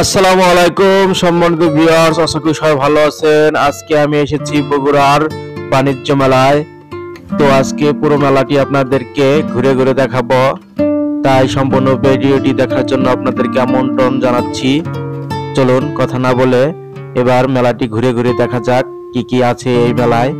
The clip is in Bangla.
আসসালামু আলাইকুম সম্মানিত ভিউয়ার্স, আশা করি সবাই ভালো আছেন। আজকে আমি এসেছি বগুড়ার বাণিজ্য মেলায়। তো আজকে পুরো মেলাটি আপনাদেরকে ঘুরে ঘুরে দেখাবো, তাই সম্পূর্ণ ভিডিওটি দেখার জন্য আপনাদেরকে আমন্ত্রণ জানাচ্ছি। চলুন কথা না বলে এবার মেলাটি ঘুরে ঘুরে দেখা যাক কি কি আছে এই মেলায়।